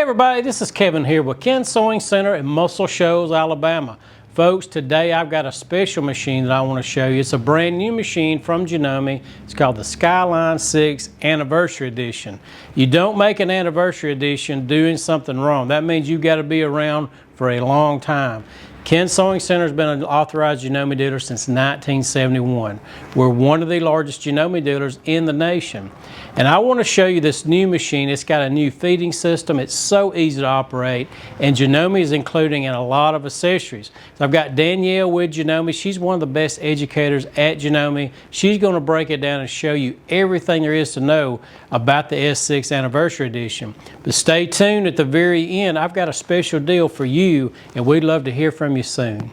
Everybody, this is Kevin here with Ken Sewing Center in Muscle Shoals, Alabama. Folks, today I've got a special machine that I want to show you. It's a brand new machine from Janome. It's called the Skyline 6 Anniversary Edition. You don't make an anniversary edition doing something wrong. That means you've got to be around for a long time. Ken Sewing Center has been an authorized Janome dealer since 1971. We're one of the largest Janome dealers in the nation. And I want to show you this new machine. It's got a new feeding system. It's so easy to operate. And Janome is including in a lot of accessories. So I've got Danielle with Janome. She's one of the best educators at Janome. She's going to break it down and show you everything there is to know about the S6 Anniversary Edition. But stay tuned at the very end. I've got a special deal for you, and we'd love to hear from you soon.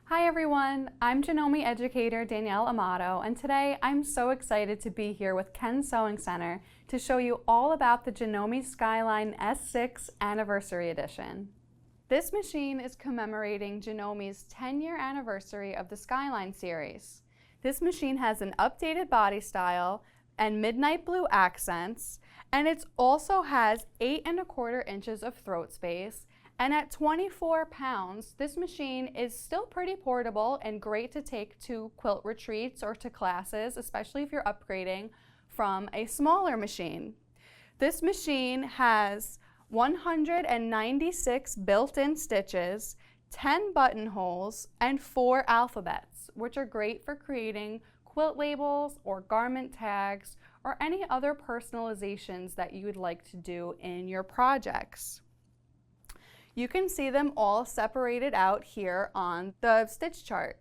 Hi everyone, I'm Janome educator Danielle Amato, and today I'm so excited to be here with Ken Sewing Center to show you all about the Janome Skyline S6 Anniversary Edition. This machine is commemorating Janome's 10-year anniversary of the Skyline series. This machine has an updated body style and midnight blue accents, and it also has 8 1/4 inches of throat space. And at 24 pounds, this machine is still pretty portable and great to take to quilt retreats or to classes, especially if you're upgrading from a smaller machine. This machine has 196 built-in stitches, 10 buttonholes, and 4 alphabets, which are great for creating quilt labels or garment tags or any other personalizations that you would like to do in your projects. You can see them all separated out here on the stitch chart.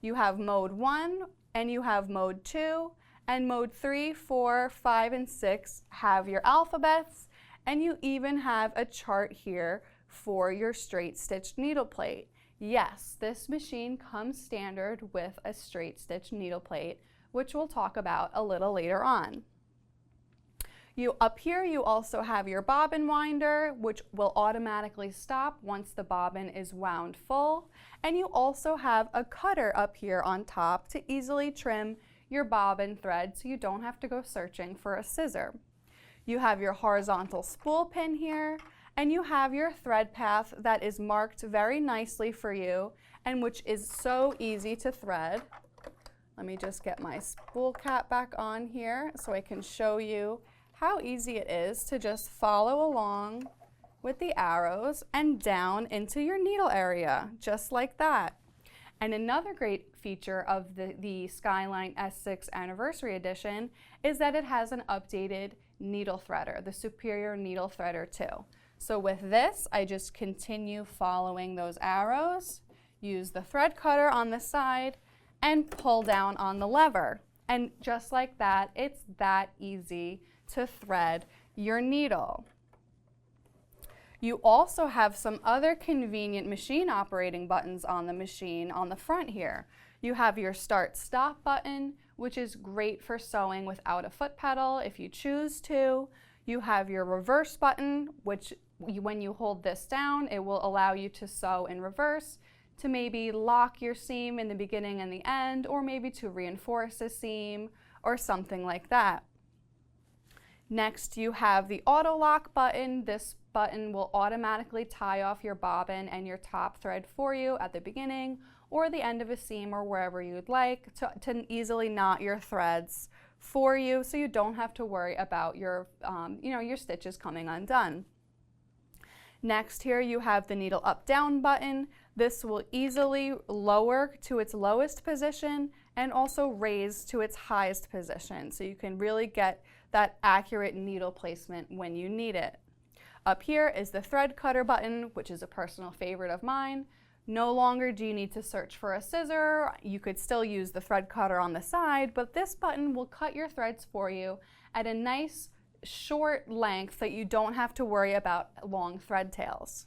You have mode 1 and you have mode 2, and mode 3, 4, 5, and 6 have your alphabets, and you even have a chart here for your straight stitch needle plate. Yes, this machine comes standard with a straight stitch needle plate, which we'll talk about a little later on. Up here you also have your bobbin winder, which will automatically stop once the bobbin is wound full, and you also have a cutter up here on top to easily trim your bobbin thread so you don't have to go searching for a scissor. You have your horizontal spool pin here, and you have your thread path that is marked very nicely for you and which is so easy to thread. Let me just get my spool cap back on here so I can show you how easy it is to just follow along with the arrows and down into your needle area, just like that. And another great feature of the Skyline S6 Anniversary Edition is that it has an updated needle threader, the Superior Needle Threader 2. So with this, I just continue following those arrows, use the thread cutter on the side, and pull down on the lever. And just like that, it's that easy to thread your needle. You also have some other convenient machine operating buttons on the machine on the front here. You have your start-stop button, which is great for sewing without a foot pedal if you choose to. You have your reverse button, which when you hold this down, it will allow you to sew in reverse to maybe lock your seam in the beginning and the end, or maybe to reinforce a seam or something like that. Next, you have the auto lock button. This button will automatically tie off your bobbin and your top thread for you at the beginning or the end of a seam or wherever you'd like to easily knot your threads for you, so you don't have to worry about your, your stitches coming undone. Next, here you have the needle up-down button. This will easily lower to its lowest position and also raise to its highest position, so you can really get that accurate needle placement when you need it. Up here is the thread cutter button, which is a personal favorite of mine. No longer do you need to search for a scissor. You could still use the thread cutter on the side, but this button will cut your threads for you at a nice short length that you don't have to worry about long thread tails.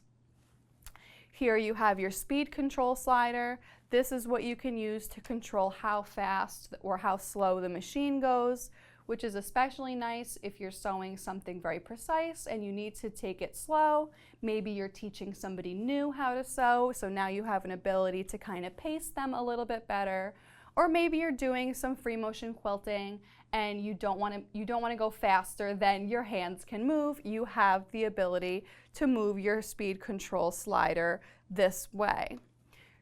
Here you have your speed control slider. This is what you can use to control how fast or how slow the machine goes, which is especially nice if you're sewing something very precise and you need to take it slow. Maybe you're teaching somebody new how to sew, so now you have an ability to kind of pace them a little bit better. Or maybe you're doing some free motion quilting and you don't want to go faster than your hands can move. You have the ability to move your speed control slider this way.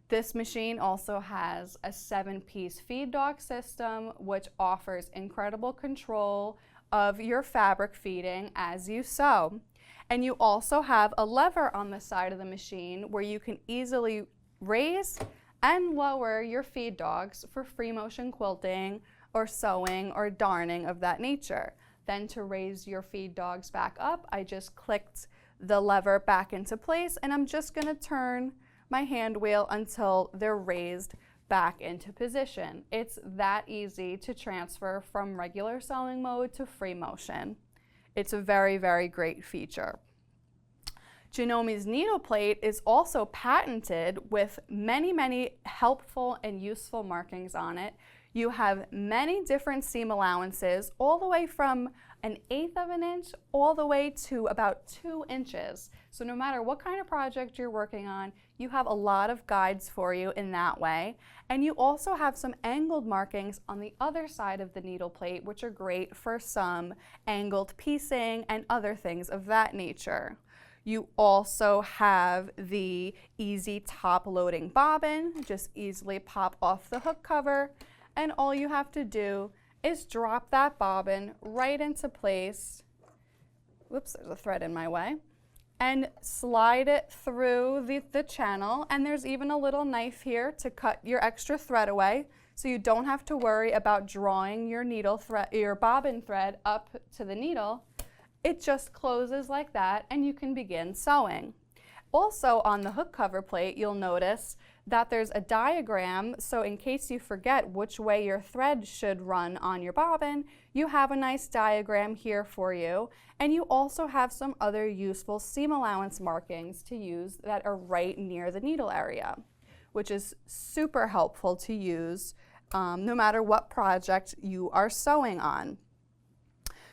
This machine also has a 7-piece feed dog system, which offers incredible control of your fabric feeding as you sew. And you also have a lever on the side of the machine where you can easily raise and lower your feed dogs for free motion quilting or sewing or darning of that nature. Then to raise your feed dogs back up, I just clicked the lever back into place, and I'm just going to turn my hand wheel until they're raised back into position. It's that easy to transfer from regular sewing mode to free motion. It's a very, very great feature. Janome's needle plate is also patented with many, many helpful and useful markings on it. You have many different seam allowances, all the way from 1/8 of an inch all the way to about 2 inches. So no matter what kind of project you're working on, you have a lot of guides for you in that way. And you also have some angled markings on the other side of the needle plate, which are great for some angled piecing and other things of that nature. You also have the easy top loading bobbin, just easily pop off the hook cover, and all you have to do is drop that bobbin right into place. Whoops, there's a thread in my way. And slide it through the channel, and there's even a little knife here to cut your extra thread away, so you don't have to worry about drawing your needle thread, your bobbin thread up to the needle. It just closes like that, and you can begin sewing. Also on the hook cover plate, you'll notice that there's a diagram, so in case you forget which way your thread should run on your bobbin, you have a nice diagram here for you. And you also have some other useful seam allowance markings to use that are right near the needle area, which is super helpful to use no matter what project you are sewing on.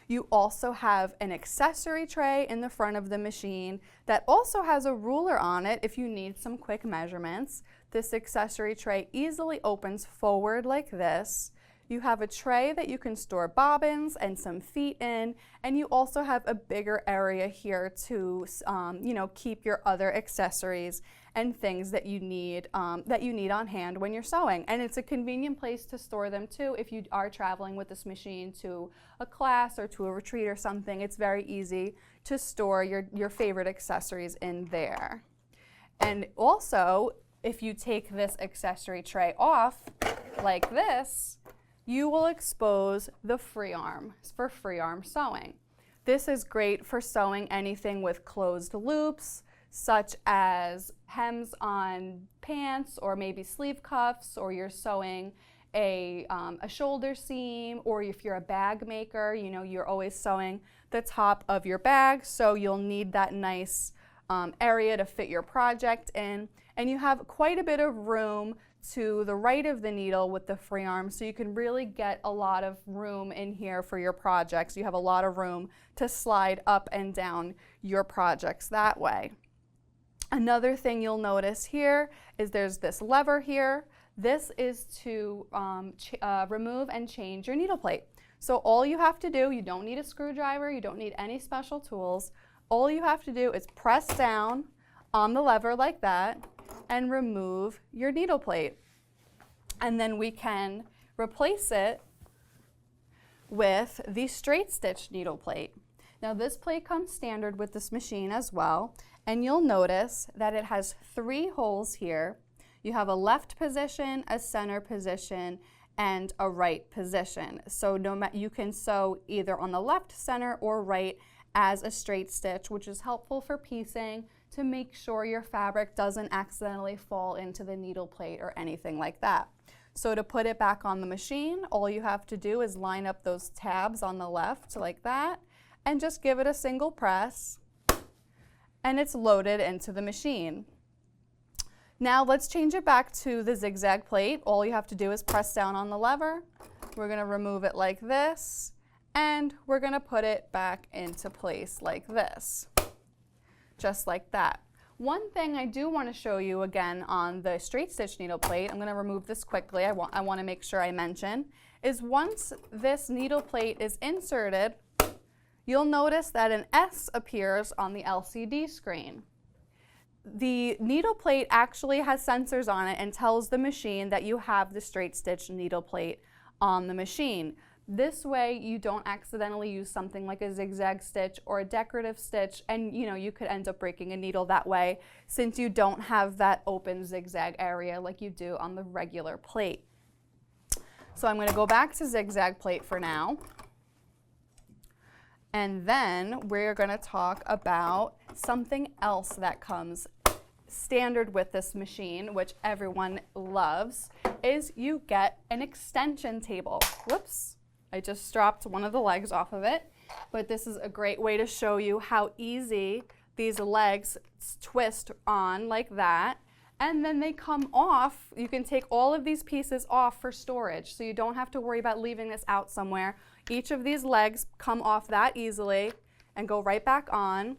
You also have an accessory tray in the front of the machine that also has a ruler on it if you need some quick measurements. This accessory tray easily opens forward like this. You have a tray that you can store bobbins and some feet in, and you also have a bigger area here to keep your other accessories and things that you need on hand when you're sewing. And it's a convenient place to store them too if you are traveling with this machine to a class or to a retreat or something. It's very easy to store your favorite accessories in there. And also, if you take this accessory tray off like this, you will expose the free arm for free arm sewing. This is great for sewing anything with closed loops, such as hems on pants or maybe sleeve cuffs, or you're sewing a shoulder seam, or if you're a bag maker, you're always sewing the top of your bag, so you'll need that nice area to fit your project in. And you have quite a bit of room to the right of the needle with the free arm, so you can really get a lot of room in here for your projects. You have a lot of room to slide up and down your projects that way. Another thing you'll notice here is there's this lever here. This is to remove and change your needle plate. So all you have to do, you don't need a screwdriver, you don't need any special tools. All you have to do is press down on the lever like that and remove your needle plate. And then we can replace it with the straight stitch needle plate. Now this plate comes standard with this machine as well, and you'll notice that it has 3 holes here. You have a left position, a center position, and a right position. So you can sew either on the left, center, or right as a straight stitch, which is helpful for piecing to make sure your fabric doesn't accidentally fall into the needle plate or anything like that. So to put it back on the machine, all you have to do is line up those tabs on the left like that, and just give it a single press, and it's loaded into the machine. Now let's change it back to the zigzag plate. All you have to do is press down on the lever. We're going to remove it like this, and we're going to put it back into place like this, just like that. One thing I do want to show you again on the straight stitch needle plate, I'm going to remove this quickly, I want to make sure I mention, is once this needle plate is inserted, you'll notice that an S appears on the LCD screen. The needle plate actually has sensors on it and tells the machine that you have the straight stitch needle plate on the machine. This way you don't accidentally use something like a zigzag stitch or a decorative stitch, and you could end up breaking a needle that way since you don't have that open zigzag area like you do on the regular plate. So I'm going to go back to zigzag plate for now. And then we're going to talk about something else that comes standard with this machine, which everyone loves, is you get an extension table. Whoops, I just dropped one of the legs off of it, but this is a great way to show you how easy these legs twist on like that. And then they come off. You can take all of these pieces off for storage, so you don't have to worry about leaving this out somewhere. Each of these legs come off that easily and go right back on.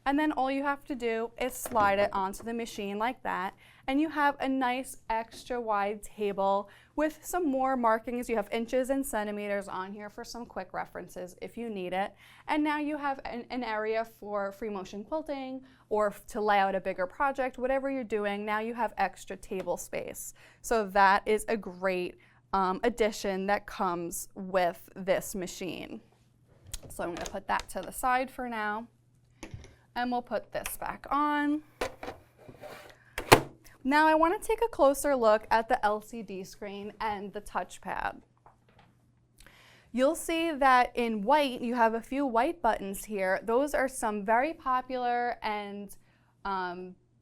And then all you have to do is slide it onto the machine like that, and you have a nice extra wide table with some more markings. You have inches and centimeters on here for some quick references if you need it. And now you have an area for free motion quilting or to lay out a bigger project, whatever you're doing. Now you have extra table space. So that is a great addition that comes with this machine. So I'm going to put that to the side for now, and we'll put this back on. Now I want to take a closer look at the LCD screen and the touchpad. You'll see that in white, you have a few white buttons here. Those are some very popular and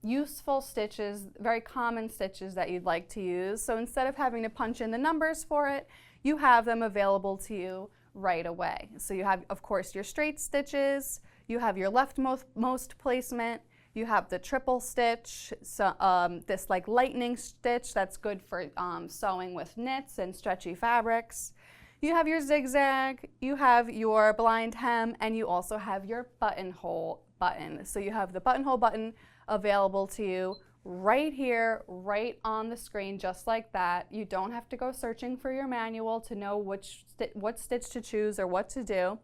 useful stitches, very common stitches that you'd like to use. So instead of having to punch in the numbers for it, you have them available to you right away. So you have, of course, your straight stitches, you have your leftmost placement, you have the triple stitch, so, this like lightning stitch that's good for sewing with knits and stretchy fabrics. You have your zigzag, you have your blind hem, and you also have your buttonhole button. So you have the buttonhole button available to you right here, right on the screen, just like that. You don't have to go searching for your manual to know what stitch to choose or what to do.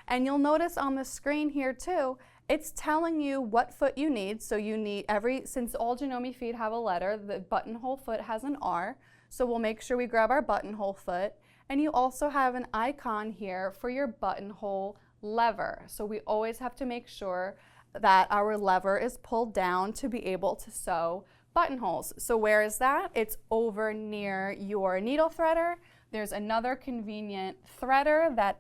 And you'll notice on the screen here too, it's telling you what foot you need. So you need since all Janome feet have a letter, the buttonhole foot has an R. So we'll make sure we grab our buttonhole foot. And you also have an icon here for your buttonhole lever. So we always have to make sure that our lever is pulled down to be able to sew buttonholes. So where is that? It's over near your needle threader. There's another convenient threader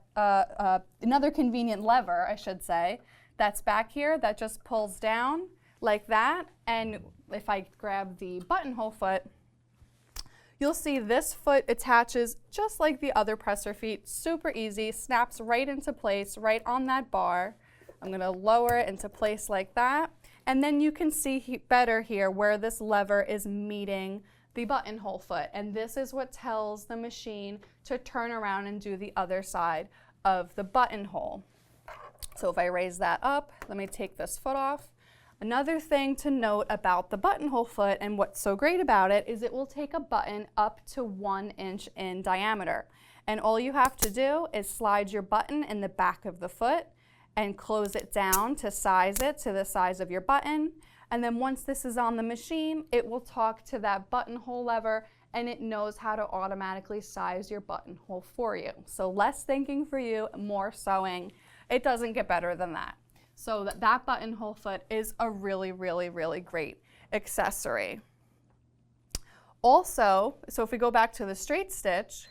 another convenient lever, I should say, that's back here that just pulls down like that. And if I grab the buttonhole foot, you'll see this foot attaches just like the other presser feet, super easy, snaps right into place, right on that bar. I'm going to lower it into place like that. And then you can see better here where this lever is meeting the buttonhole foot. And this is what tells the machine to turn around and do the other side of the buttonhole. So if I raise that up, let me take this foot off. Another thing to note about the buttonhole foot and what's so great about it is it will take a button up to 1 inch in diameter. And all you have to do is slide your button in the back of the foot and close it down to size it to the size of your button. And then once this is on the machine, it will talk to that buttonhole lever and it knows how to automatically size your buttonhole for you. So less thinking for you, more sewing. It doesn't get better than that. So that buttonhole foot is a really, really, really great accessory. Also, so if we go back to the straight stitch,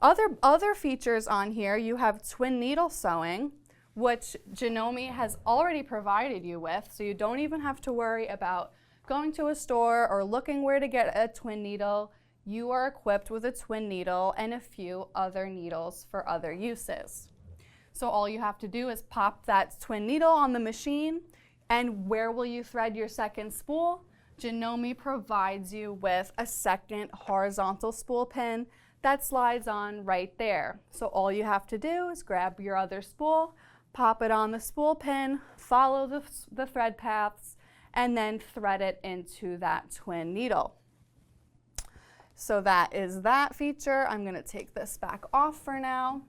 other features on here, you have twin needle sewing, which Janome has already provided you with, so you don't even have to worry about going to a store or looking where to get a twin needle. You are equipped with a twin needle and a few other needles for other uses. So all you have to do is pop that twin needle on the machine, and where will you thread your second spool? Janome provides you with a second horizontal spool pin that slides on right there. So all you have to do is grab your other spool, pop it on the spool pin, follow the thread paths, and then thread it into that twin needle. So that is that feature. I'm going to take this back off for now.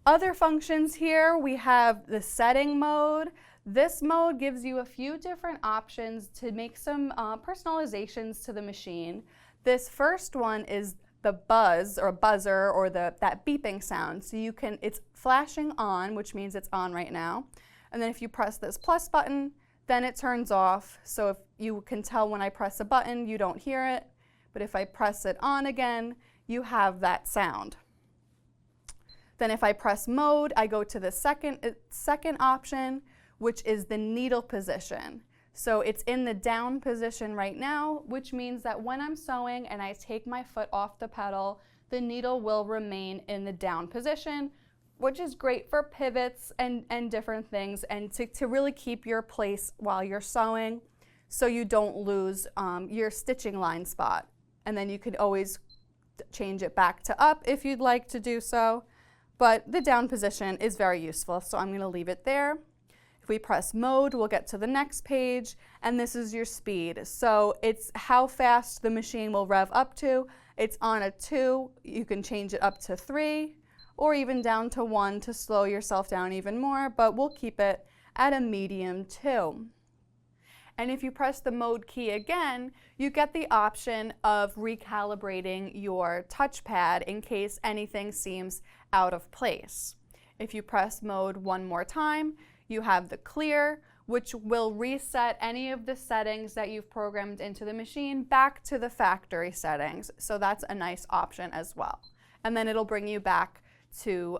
Other functions here, we have the setting mode. This mode gives you a few different options to make some personalizations to the machine. This first one is the buzz or buzzer or that beeping sound. So you can, it's flashing on, which means it's on right now. And then if you press this plus button, then it turns off. So if you can tell when I press a button, you don't hear it. But if I press it on again, you have that sound. Then if I press mode, I go to the second option, which is the needle position. So it's in the down position right now, which means that when I'm sewing and I take my foot off the pedal, the needle will remain in the down position, which is great for pivots and different things, and to really keep your place while you're sewing so you don't lose your stitching line spot. And then you could always change it back to up if you'd like to do so. But the down position is very useful, so I'm going to leave it there. If we press mode, we'll get to the next page, and this is your speed. So it's how fast the machine will rev up to. It's on a 2. You can change it up to 3, or even down to 1 to slow yourself down even more, but we'll keep it at a medium 2. And if you press the mode key again, you get the option of recalibrating your touchpad in case anything seems out of place. If you press mode one more time, you have the clear, which will reset any of the settings that you've programmed into the machine back to the factory settings. So that's a nice option as well. And then it'll bring you back to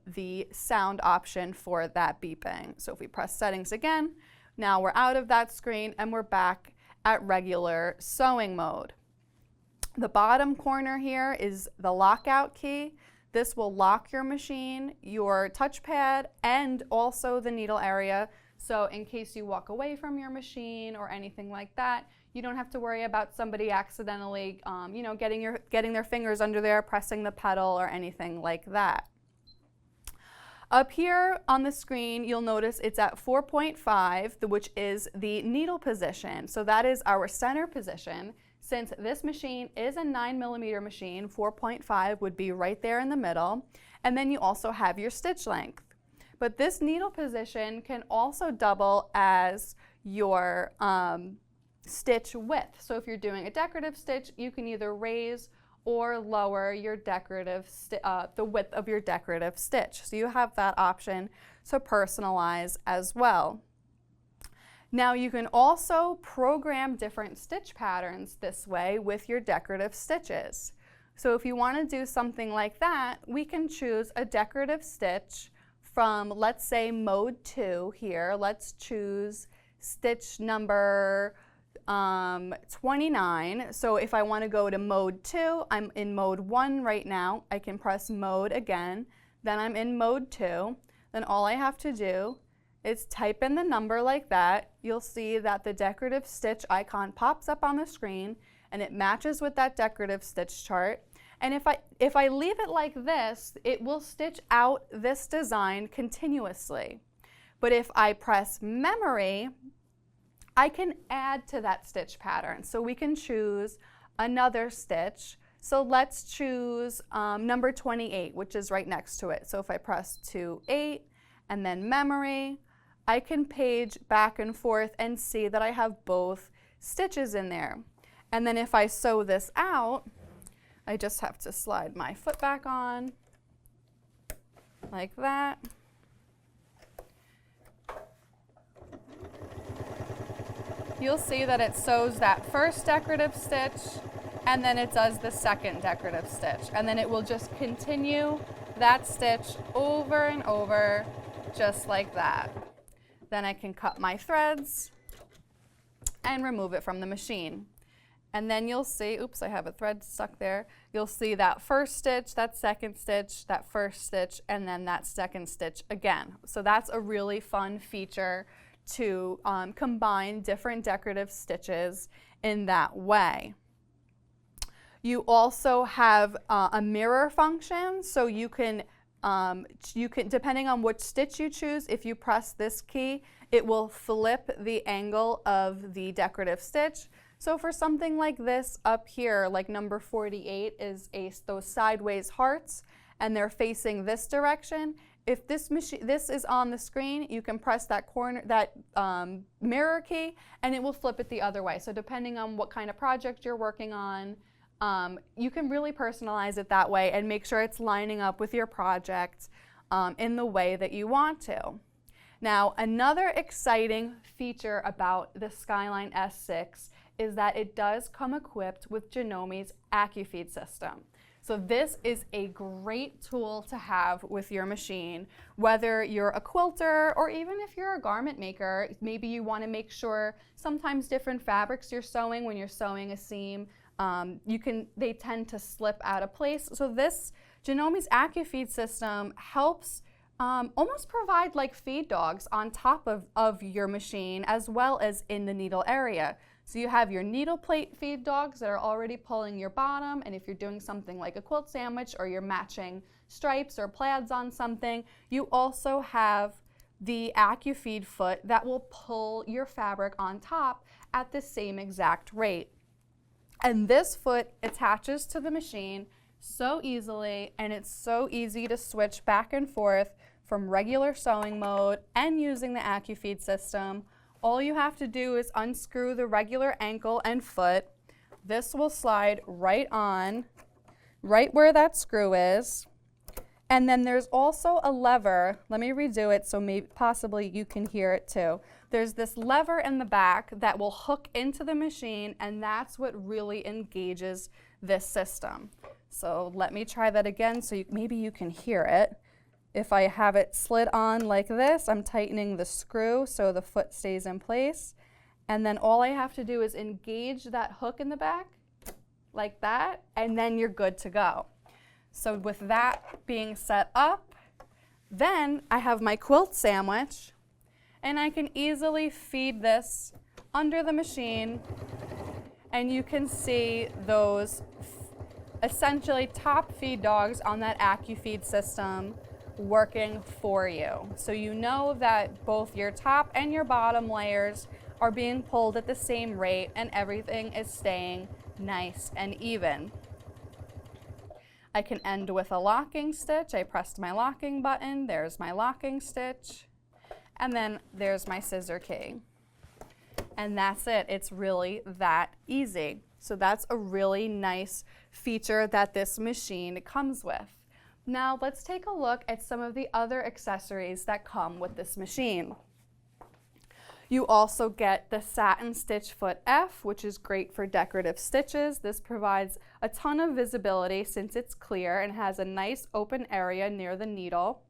the sound option for that beeping. So if we press settings again, now we're out of that screen and we're back at regular sewing mode. The bottom corner here is the lockout key. This will lock your machine, your touchpad, and also the needle area. So in case you walk away from your machine or anything like that, you don't have to worry about somebody accidentally getting their fingers under there, pressing the pedal or anything like that. Up here on the screen, you'll notice it's at 4.5, which is the needle position. So that is our center position. Since this machine is a 9mm machine, 4.5 would be right there in the middle. And then you also have your stitch length. But this needle position can also double as your stitch width. So if you're doing a decorative stitch, you can either raise or lower your decorative the width of your decorative stitch. So you have that option to personalize as well. Now you can also program different stitch patterns this way with your decorative stitches. So if you want to do something like that, we can choose a decorative stitch from, let's say, mode 2 here. Let's choose stitch number 29. So if I want to go to mode 2, I'm in mode 1 right now. I can press mode again. Then I'm in mode 2. Then all I have to do is type in the number like that. You'll see that the decorative stitch icon pops up on the screen and it matches with that decorative stitch chart. And if I leave it like this, it will stitch out this design continuously. But if I press memory, I can add to that stitch pattern. So we can choose another stitch. So let's choose number 28, which is right next to it. So if I press 2-8 and then memory, I can page back and forth and see that I have both stitches in there. And then if I sew this out, I just have to slide my foot back on like that. You'll see that it sews that first decorative stitch and then it does the second decorative stitch. And then it will just continue that stitch over and over just like that. Then I can cut my threads and remove it from the machine. And then you'll see, oops, I have a thread stuck there. You'll see that first stitch, that second stitch, that first stitch, and then that second stitch again. So that's a really fun feature to combine different decorative stitches in that way. You also have a mirror function, so you can You can, depending on which stitch you choose, if you press this key, it will flip the angle of the decorative stitch. So for something like this up here, like number 48 is those sideways hearts, and they're facing this direction. If this is on the screen, you can press that mirror key, and it will flip it the other way. So depending on what kind of project you're working on, you can really personalize it that way and make sure it's lining up with your project in the way that you want to. Now, another exciting feature about the Skyline S6 is that it does come equipped with Janome's AcuFeed system. So this is a great tool to have with your machine, whether you're a quilter or even if you're a garment maker. Maybe you want to make sure sometimes different fabrics you're sewing, when you're sewing a seam, they tend to slip out of place. So this Janome's AcuFeed system helps almost provide like feed dogs on top of your machine, as well as in the needle area. So you have your needle plate feed dogs that are already pulling your bottom, and if you're doing something like a quilt sandwich or you're matching stripes or plaids on something, you also have the AcuFeed foot that will pull your fabric on top at the same exact rate. And this foot attaches to the machine so easily, and it's so easy to switch back and forth from regular sewing mode and using the AcuFeed system. All you have to do is unscrew the regular ankle and foot. This will slide right on, right where that screw is. And then there's also a lever. Let me redo it so maybe possibly you can hear it too. There's this lever in the back that will hook into the machine, and that's what really engages this system. So let me try that again so maybe you can hear it. If I have it slid on like this, I'm tightening the screw so the foot stays in place. And then all I have to do is engage that hook in the back, like that, and then you're good to go. So with that being set up, then I have my quilt sandwich, and I can easily feed this under the machine, and you can see those essentially top feed dogs on that AcuFeed system working for you. So you know that both your top and your bottom layers are being pulled at the same rate, and everything is staying nice and even. I can end with a locking stitch. I pressed my locking button, there's my locking stitch, and then there's my scissor key. And that's it. It's really that easy. So that's a really nice feature that this machine comes with. Now let's take a look at some of the other accessories that come with this machine. You also get the satin stitch foot F, which is great for decorative stitches. This provides a ton of visibility since it's clear and has a nice open area near the needle.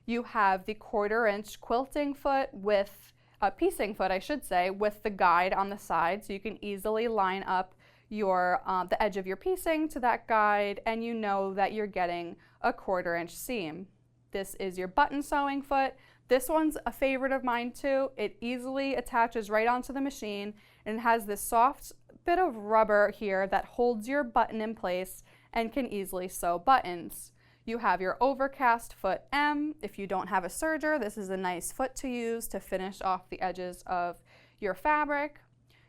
You have the 1/4 inch quilting foot with a piecing foot, I should say, with the guide on the side, so you can easily line up your the edge of your piecing to that guide, and you know that you're getting a 1/4 inch seam. This is your button sewing foot. This one's a favorite of mine too. It easily attaches right onto the machine and has this soft bit of rubber here that holds your button in place and can easily sew buttons. You have your overcast foot M. If you don't have a serger, this is a nice foot to use to finish off the edges of your fabric.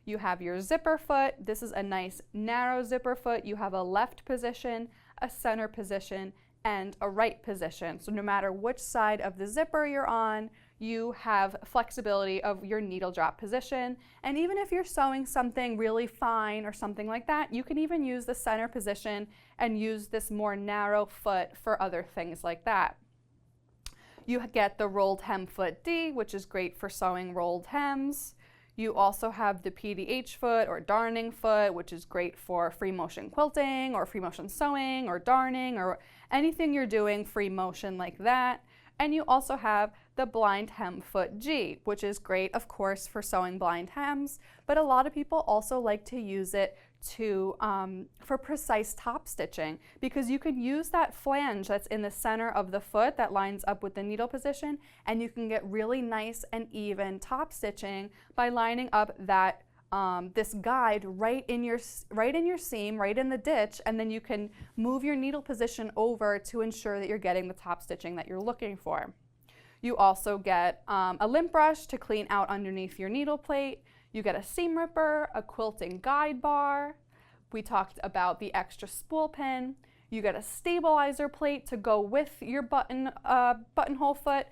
You have your zipper foot. This is a nice narrow zipper foot. You have a left position, a center position, and a right position. So no matter which side of the zipper you're on, you have flexibility of your needle drop position. And even if you're sewing something really fine or something like that, you can even use the center position and use this more narrow foot for other things like that. You get the rolled hem foot D, which is great for sewing rolled hems. You also have the PDH foot or darning foot, which is great for free motion quilting or free motion sewing or darning or anything you're doing free motion like that. And you also have the blind hem foot G, which is great, of course, for sewing blind hems, but a lot of people also like to use it for precise top stitching, because you can use that flange that's in the center of the foot that lines up with the needle position, and you can get really nice and even top stitching by lining up that this guide right in your seam, right in the ditch, and then you can move your needle position over to ensure that you're getting the top stitching that you're looking for. You also get a lint brush to clean out underneath your needle plate. You get a seam ripper, a quilting guide bar. We talked about the extra spool pin. You get a stabilizer plate to go with your buttonhole foot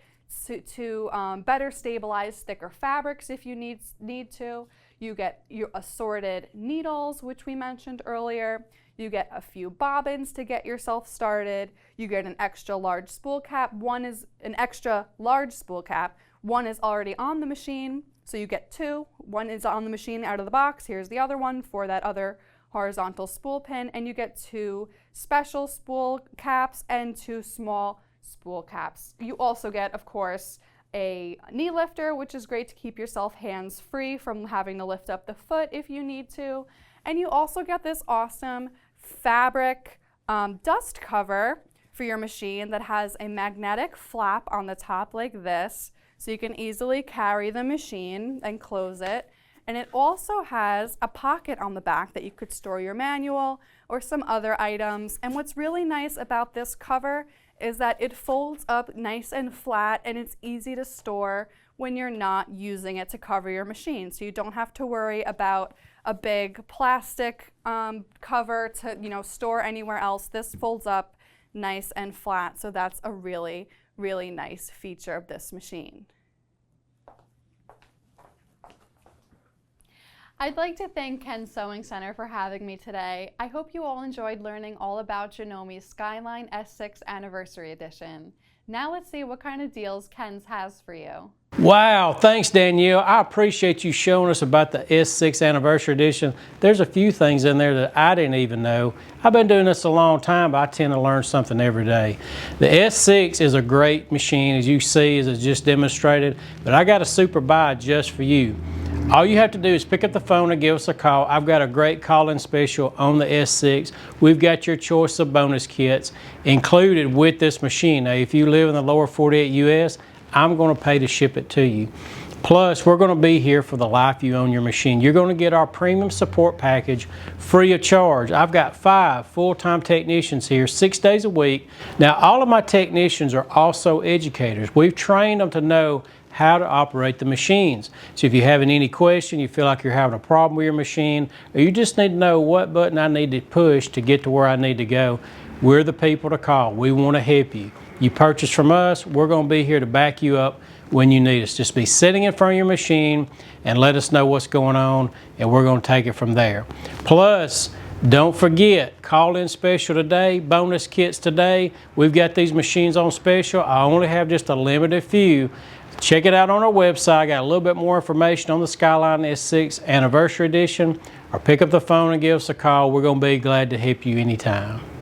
to better stabilize thicker fabrics if you need to. You get your assorted needles, which we mentioned earlier. You get a few bobbins to get yourself started. You get an extra large spool cap. One is an extra large spool cap. One is already on the machine, so you get two. One is on the machine out of the box. Here's the other one for that other horizontal spool pin, and you get two special spool caps and two small spool caps. You also get, of course, a knee lifter, which is great to keep yourself hands-free from having to lift up the foot if you need to. And you also get this awesome fabric dust cover for your machine that has a magnetic flap on the top like this, so you can easily carry the machine and close it. And it also has a pocket on the back that you could store your manual or some other items. And what's really nice about this cover is that it folds up nice and flat, and it's easy to store when you're not using it to cover your machine. So you don't have to worry about a big plastic cover to store anywhere else. This folds up nice and flat, so that's a really, really nice feature of this machine. I'd like to thank Ken's Sewing Center for having me today. I hope you all enjoyed learning all about Janome's Skyline S6 Anniversary Edition. Now let's see what kind of deals Ken's has for you. Wow, thanks Danielle. I appreciate you showing us about the S6 Anniversary Edition. There's a few things in there that I didn't even know. I've been doing this a long time, but I tend to learn something every day. The S6 is a great machine, as you see, as it's just demonstrated, but I got a super buy just for you. All you have to do is pick up the phone and give us a call. I've got a great call-in special on the S6. We've got your choice of bonus kits included with this machine. Now, if you live in the lower 48 US, I'm going to pay to ship it to you. Plus, we're going to be here for the life you own your machine. You're going to get our premium support package free of charge. I've got 5 full-time technicians here 6 days a week. Now, all of my technicians are also educators. We've trained them to know how to operate the machines. So if you're having any question, you feel like you're having a problem with your machine, or you just need to know what button I need to push to get to where I need to go, we're the people to call. We want to help you. You purchase from us, we're going to be here to back you up when you need us. Just be sitting in front of your machine and let us know what's going on, and we're going to take it from there. Plus, don't forget, call-in special today, bonus kits today. We've got these machines on special. I only have just a limited few. Check it out on our website. I got a little bit more information on the Skyline S6 Anniversary Edition, or pick up the phone and give us a call. We're going to be glad to help you anytime.